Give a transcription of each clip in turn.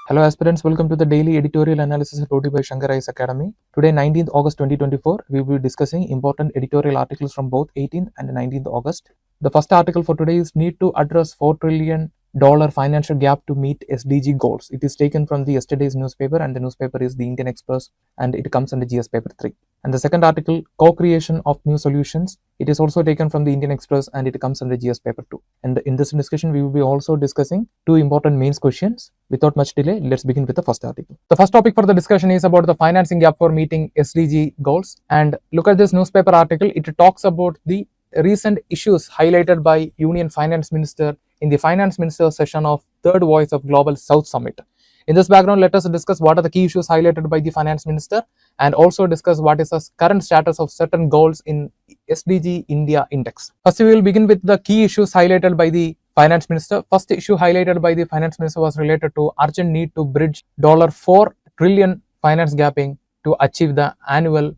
Hello aspirants, welcome to the daily editorial analysis brought to you by Shankar IAS Academy. Today 19th August 2024, we will be discussing important editorial articles from both 18th and 19th August. The first article for today is need to address $4 trillion financial gap to meet SDG goals. It is taken from the yesterday's newspaper, and the newspaper is the Indian Express, and it comes under GS paper 3. And the second article, co-creation of new solutions. It is also taken from the Indian Express, and it comes under GS paper 2. And in this discussion, we will be also discussing two important mains questions. Without much delay, let's begin with the first article. The first topic for the discussion is about the financing gap for meeting SDG goals. And look at this newspaper article. It talks about the recent issues highlighted by Union Finance Minister in the Finance Minister session of Third Voice of Global South Summit. In this background, let us discuss what are the key issues highlighted by the Finance Minister, and also discuss what is the current status of certain goals in SDG India Index. First, we will begin with the key issues highlighted by the Finance Minister. First issue highlighted by the Finance Minister was related to urgent need to bridge $4 trillion finance gapping to achieve the annual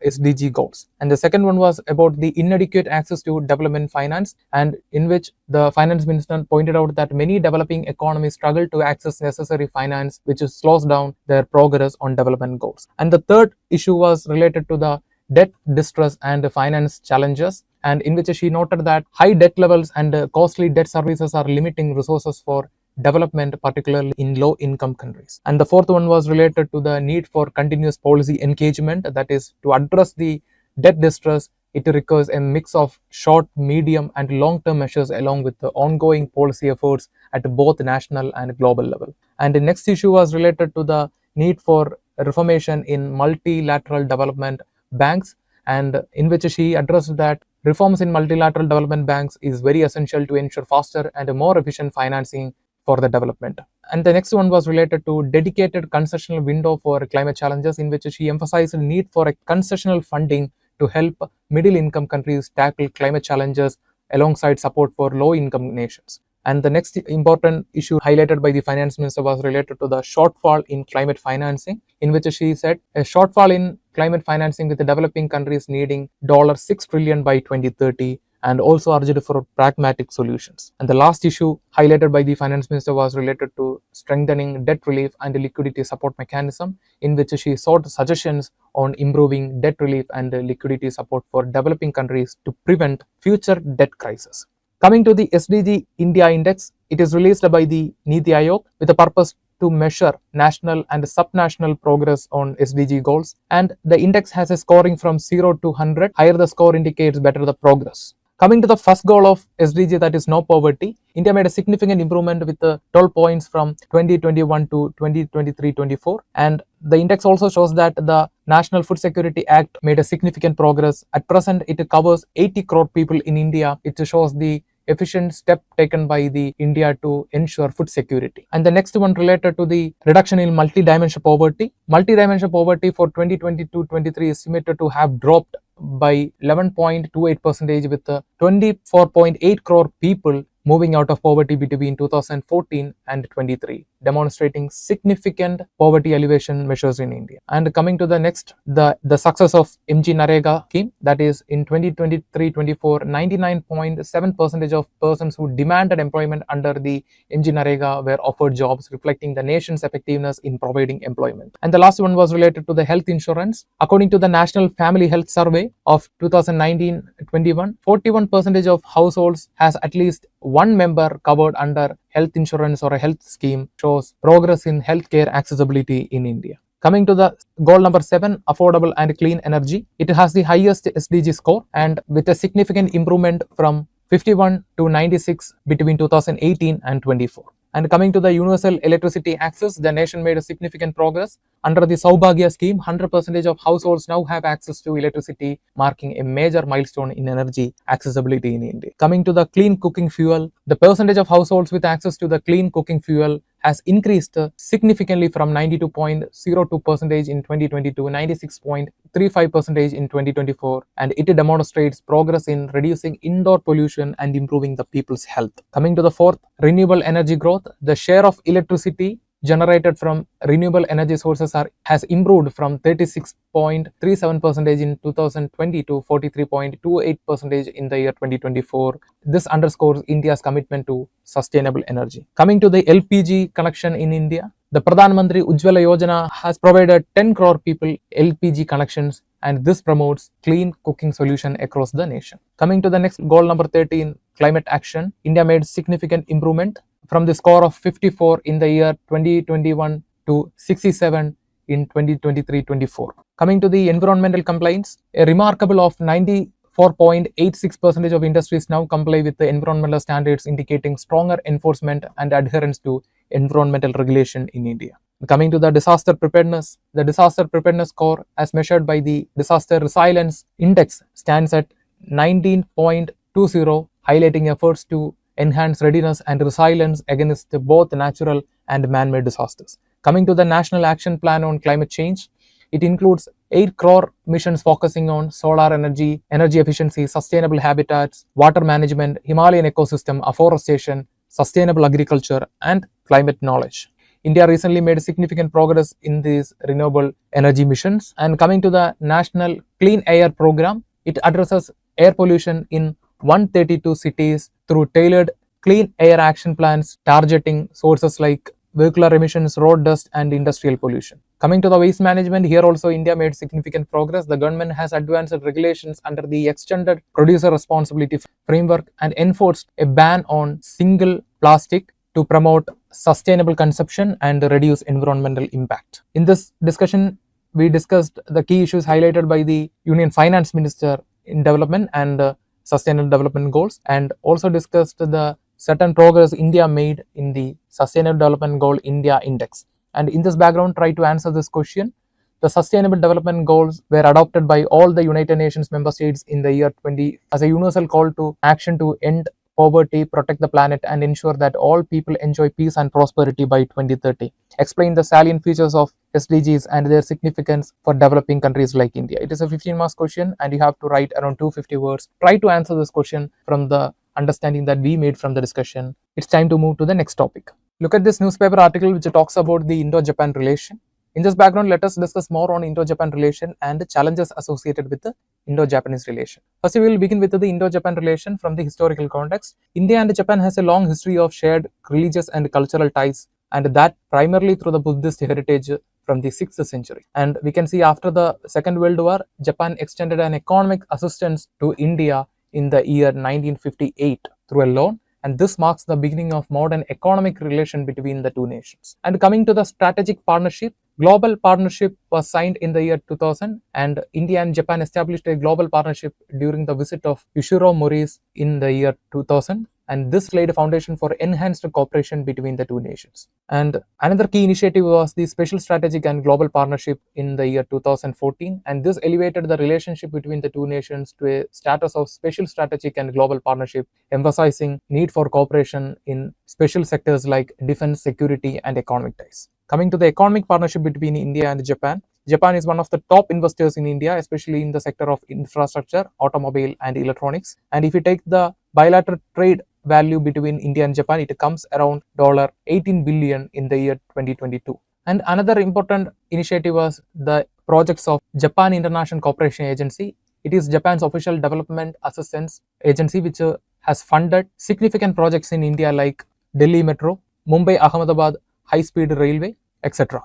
SDG goals. And the second one was about the inadequate access to development finance, and in which the Finance Minister pointed out that many developing economies struggle to access necessary finance, which slows down their progress on development goals. And the third issue was related to the debt distress and finance challenges, and in which she noted that high debt levels and costly debt services are limiting resources for development, particularly in low-income countries. And the fourth one was related to the need for continuous policy engagement, that is, to address the debt distress, it requires a mix of short, medium, and long-term measures along with the ongoing policy efforts at both national and global level. And the next issue was related to the need for reformation in multilateral development banks, and in which she addressed that reforms in multilateral development banks is very essential to ensure faster and more efficient financing for the development. And the next one was related to dedicated concessional window for climate challenges, in which she emphasized the need for a concessional funding to help middle income countries tackle climate challenges alongside support for low income nations. And the next important issue highlighted by the Finance Minister was related to the shortfall in climate financing, in which she said a shortfall in climate financing with the developing countries needing $6 trillion by 2030, and also urged for pragmatic solutions. And the last issue highlighted by the Finance Minister was related to strengthening debt relief and liquidity support mechanism, in which she sought suggestions on improving debt relief and liquidity support for developing countries to prevent future debt crises. Coming to the SDG India Index, it is released by the Niti Aayog with the purpose to measure national and subnational progress on SDG goals, and the index has a scoring from 0 to 100. Higher the score indicates better the progress. Coming to the first goal of SDG, that is no poverty, India made a significant improvement with 12 points from 2021 to 2023-24, and the index also shows that the National Food Security Act made a significant progress. At present, it covers 80 crore people in India. It shows the efficient step taken by the India to ensure food security. And the next one related to the reduction in multidimensional poverty. Multidimensional poverty for 2022-23 is estimated to have dropped by 11.28% with 24.8 crore people moving out of poverty between 2014 and 23, demonstrating significant poverty alleviation measures in India. And coming to the next, the success of MG Narega scheme, that is in 2023-24, 99.7% of persons who demanded employment under the MG Narega were offered jobs, reflecting the nation's effectiveness in providing employment. And the last one was related to the health insurance. According to the National Family Health Survey of 2019-21, 41% of households has at least one member covered under health insurance or a health scheme, shows progress in healthcare accessibility in India. Coming to the goal number 7, affordable and clean energy, it has the highest SDG score, and with a significant improvement from 51 to 96 between 2018 and 24. And coming to the universal electricity access, the nation made a significant progress. Under the Saubhagya scheme, 100% of households now have access to electricity, marking a major milestone in energy accessibility in India. Coming to the clean cooking fuel, the percentage of households with access to the clean cooking fuel has increased significantly from 92.02% in 2022 to 96.35% in 2024, and it demonstrates progress in reducing indoor pollution and improving the people's health. Coming to the fourth, renewable energy growth, the share of electricity generated from renewable energy sources has improved from 36.37% in 2020 to 43.28% in the year 2024. This underscores India's commitment to sustainable energy. Coming to the LPG connection in India, The Pradhan Mantri Ujjwala Yojana has provided 10 crore people LPG connections, and this promotes clean cooking solution across the nation. Coming to the next goal number 13, climate action. India made significant improvement from the score of 54 in the year 2021 to 67 in 2023-24. Coming to the environmental complaints, a remarkable of 94.86% of industries now comply with the environmental standards, indicating stronger enforcement and adherence to environmental regulation in India. Coming to the disaster preparedness, the disaster preparedness score as measured by the disaster resilience index stands at 19.20, highlighting efforts to enhance readiness and resilience against both natural and man-made disasters. Coming to the National Action Plan on Climate Change, it includes 8 crore missions focusing on solar energy, energy efficiency, sustainable habitats, water management, Himalayan ecosystem, afforestation, sustainable agriculture, and climate knowledge. India recently made significant progress in these renewable energy missions. And coming to the National Clean Air Program, it addresses air pollution in 132 cities through tailored clean air action plans targeting sources like vehicular emissions, road dust, and industrial pollution. Coming to the waste management, here also India made significant progress. The government has advanced regulations under the extended producer responsibility framework and enforced a ban on single plastic to promote sustainable consumption and reduce environmental impact. In this discussion, we discussed the key issues highlighted by the Union Finance Minister in development and sustainable development goals, and also discussed the certain progress India made in the Sustainable Development Goal India Index. And in this background, try to answer this question. The Sustainable Development Goals were adopted by all the United Nations member states in the year 20 as a universal call to action to end poverty, protect the planet, and ensure that all people enjoy peace and prosperity by 2030. Explain the salient features of SDGs and their significance for developing countries like India. It is a 15-mark question and you have to write around 250 words. Try to answer this question from the understanding that we made from the discussion. It's time to move to the next topic. Look at this newspaper article which talks about the Indo-Japan relation. In this background, let us discuss more on Indo-Japan relation and the challenges associated with the Indo-Japanese relation. First, we will begin with the Indo-Japan relation from the historical context. India and Japan has a long history of shared religious and cultural ties, and that primarily through the Buddhist heritage from the 6th century. And we can see after the Second World War, Japan extended an economic assistance to India in the year 1958 through a loan, and this marks the beginning of modern economic relation between the two nations. And coming to the strategic partnership, global partnership was signed in the year 2000, and India and Japan established a global partnership during the visit of Yoshiro Morice in the year 2000, and this laid a foundation for enhanced cooperation between the two nations. And another key initiative was the Special Strategic and Global Partnership in the year 2014, and this elevated the relationship between the two nations to a status of Special Strategic and Global Partnership, emphasizing need for cooperation in special sectors like defense, security, and economic ties. Coming to the economic partnership between India and Japan, Japan is one of the top investors in India, especially in the sector of infrastructure, automobile, and electronics. And if you take the bilateral trade value between India and Japan, it comes around $18 billion in the year 2022. And another important initiative was the projects of Japan International Cooperation Agency. It is Japan's official development assistance agency which has funded significant projects in India like Delhi Metro, Mumbai Ahmedabad High-Speed Railway, etc.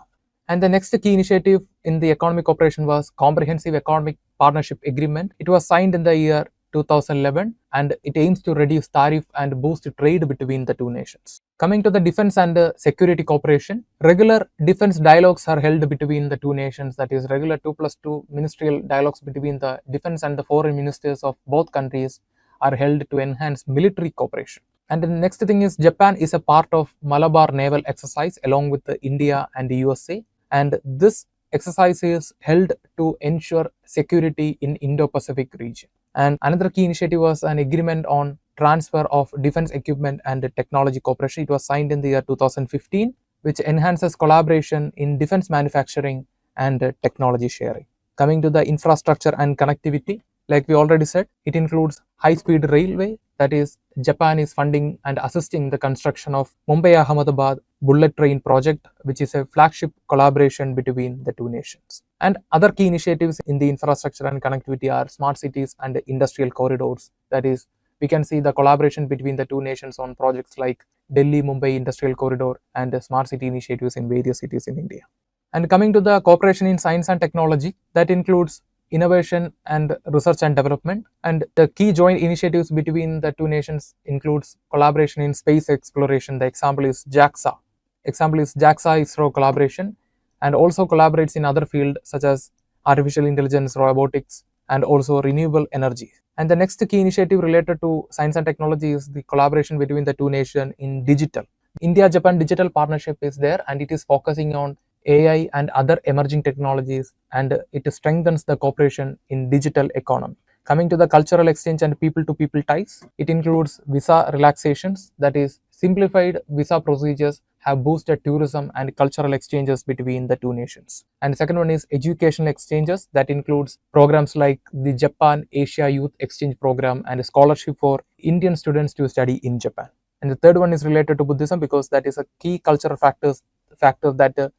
And the next key initiative in the economic cooperation was Comprehensive Economic Partnership Agreement. It was signed in the year 2011 and it aims to reduce tariff and boost trade between the two nations. Coming to the defense and security cooperation, regular defense dialogues are held between the two nations, that is regular 2+2 ministerial dialogues between the defense and the foreign ministers of both countries are held to enhance military cooperation. And the next thing is Japan is a part of Malabar naval exercise along with India and the USA, and this exercise is held to ensure security in Indo-Pacific region. And another key initiative was an agreement on transfer of defense equipment and technology cooperation. It was signed in the year 2015, which enhances collaboration in defense manufacturing and technology sharing. Coming to the infrastructure and connectivity, like we already said, it includes high-speed railway, that is Japan is funding and assisting the construction of Mumbai Ahmedabad bullet train project, which is a flagship collaboration between the two nations. And other key initiatives in the infrastructure and connectivity are smart cities and industrial corridors, that is we can see the collaboration between the two nations on projects like Delhi-Mumbai Industrial Corridor and smart city initiatives in various cities in India. And coming to the cooperation in science and technology, that includes innovation and research and development. And the key joint initiatives between the two nations includes collaboration in space exploration. The example is JAXA. ISRO collaboration, and also collaborates in other fields such as artificial intelligence, robotics, and also renewable energy. And the next key initiative related to science and technology is the collaboration between the two nations in digital. India-Japan digital partnership is there, and it is focusing on AI and other emerging technologies, and it strengthens the cooperation in digital economy. Coming to the cultural exchange and people-to-people ties, it includes visa relaxations, that is, simplified visa procedures have boosted tourism and cultural exchanges between the two nations. And the second one is educational exchanges, that includes programs like the Japan Asia Youth Exchange Program and a scholarship for Indian students to study in Japan. And the third one is related to Buddhism, because that is a key cultural factor that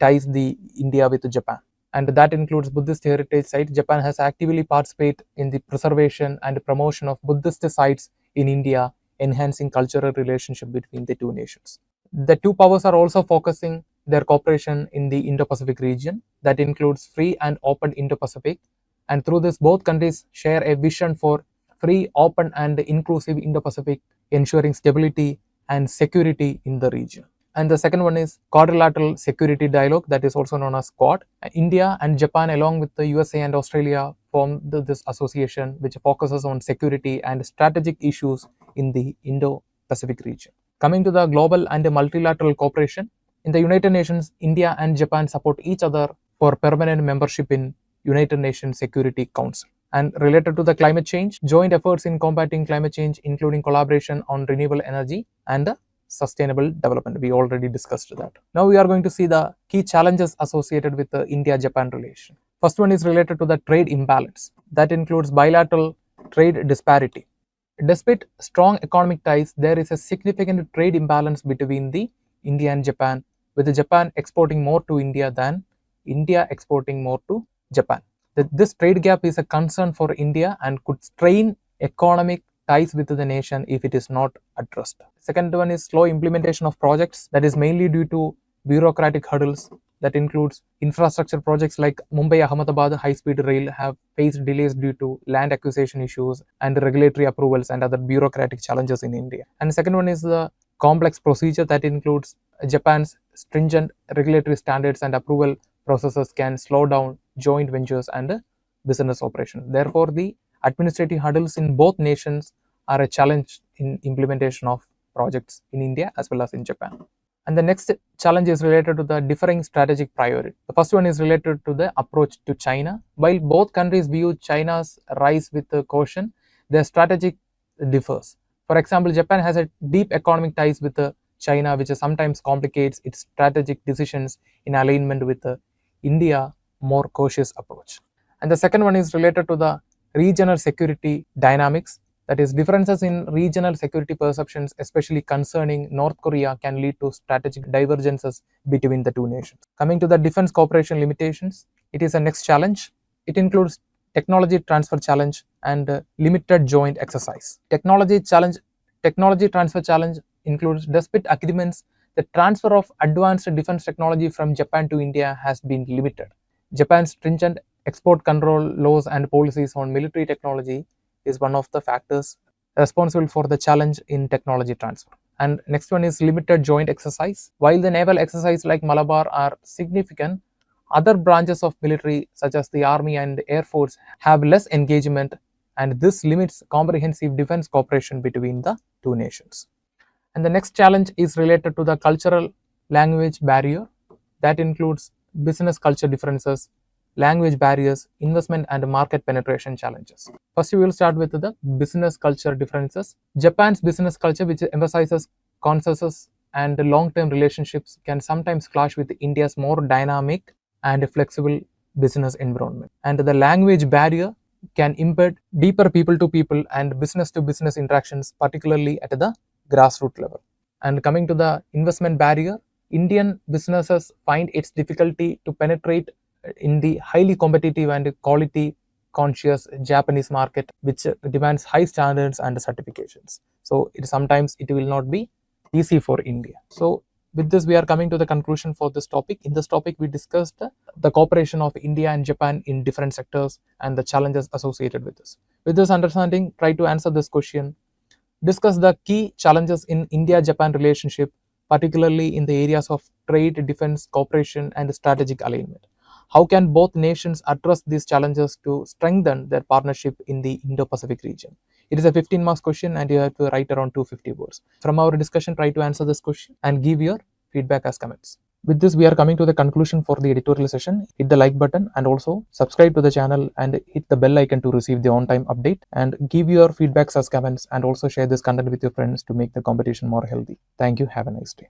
ties the India with Japan. And that includes Buddhist heritage sites. Japan has actively participated in the preservation and promotion of Buddhist sites in India, enhancing cultural relationship between the two nations. The two powers are also focusing their cooperation in the Indo-Pacific region, that includes free and open Indo-Pacific, and through this both countries share a vision for free, open and inclusive Indo-Pacific, ensuring stability and security in the region. And the second one is quadrilateral security dialogue, that is also known as Quad. India and Japan along with the USA and Australia formed this association, which focuses on security and strategic issues in the Indo-Pacific region. Coming to the global and multilateral cooperation, in the United Nations, India and Japan support each other for permanent membership in United Nations Security Council. And related to the climate change, joint efforts in combating climate change, including collaboration on renewable energy and sustainable development. We already discussed that. Now we are going to see the key challenges associated with the India-Japan relation. First one is related to the trade imbalance. That includes bilateral trade disparity. Despite strong economic ties, there is a significant trade imbalance between the India and Japan, with Japan exporting more to India than India exporting more to Japan. This trade gap is a concern for India and could strain economic ties with the nation if it is not addressed. Second one is slow implementation of projects, that is mainly due to bureaucratic hurdles. That includes infrastructure projects like Mumbai-Ahmedabad high-speed rail have faced delays due to land acquisition issues and regulatory approvals and other bureaucratic challenges in India. And the second one is the complex procedure, that includes Japan's stringent regulatory standards and approval processes can slow down joint ventures and business operations. Therefore, the administrative hurdles in both nations are a challenge in implementation of projects in India as well as in Japan. And the next challenge is related to the differing strategic priority. The first one is related to the approach to China. While both countries view China's rise with caution, their strategic differs. For example, Japan has a deep economic ties with China, which sometimes complicates its strategic decisions in alignment with India more cautious approach. And the second one is related to the regional security dynamics. That is, differences in regional security perceptions, especially concerning North Korea, can lead to strategic divergences between the two nations. Coming to the defense cooperation limitations, it is a next challenge. It includes technology transfer challenge and limited joint exercise. Technology transfer challenge includes, despite agreements, the transfer of advanced defense technology from Japan to India has been limited. Japan's stringent export control laws and policies on military technology is one of the factors responsible for the challenge in technology transfer. And next one is limited joint exercise. While the naval exercise like Malabar are significant, other branches of military such as the Army and the Air Force have less engagement, and this limits comprehensive defense cooperation between the two nations. And the next challenge is related to the cultural language barrier. That includes business culture differences, language barriers, investment and market penetration challenges. First, we will start with the business culture differences. Japan's business culture, which emphasizes consensus and long-term relationships, can sometimes clash with India's more dynamic and flexible business environment. And the language barrier can impede deeper people-to-people and business-to-business interactions, particularly at the grassroots level. And coming to the investment barrier, Indian businesses find its difficulty to penetrate in the highly competitive and quality conscious Japanese market which demands high standards and certifications. So sometimes it will not be easy for India. So with this, we are coming to the conclusion for this topic. In this topic, we discussed the cooperation of India and Japan in different sectors and the challenges associated with this. With this understanding, try to answer this question. Discuss the key challenges in India-Japan relationship, particularly in the areas of trade, defense, cooperation, and strategic alignment. How can both nations address these challenges to strengthen their partnership in the Indo-Pacific region? It is a 15 marks question and you have to write around 250 words. From our discussion, try to answer this question and give your feedback as comments. With this, we are coming to the conclusion for the editorial session. Hit the like button and also subscribe to the channel and hit the bell icon to receive the on-time update, and give your feedbacks as comments, and also share this content with your friends to make the competition more healthy. Thank you. Have a nice day.